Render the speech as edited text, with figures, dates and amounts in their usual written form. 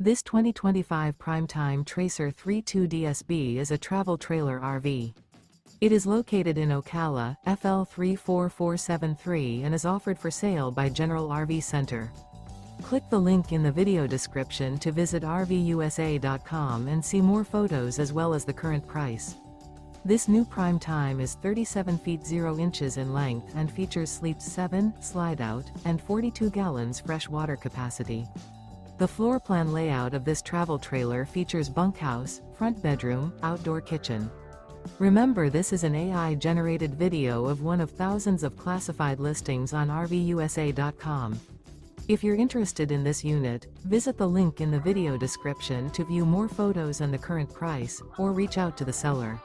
This 2025 Primetime Tracer 32 DSB is a travel trailer RV. It is located in Ocala, FL 34473 and is offered for sale by General RV Center. Click the link in the video description to visit RVUSA.com and see more photos as well as the current price. This new Primetime is 37 feet 0 inches in length and features sleeps 7, Slideout, and 42 gallons fresh water capacity. The floor plan layout of this travel trailer features bunkhouse, front bedroom, outdoor kitchen. Remember, this is an AI-generated video of one of thousands of classified listings on RVUSA.com. If you're interested in this unit, visit the link in the video description to view more photos and the current price, or reach out to the seller.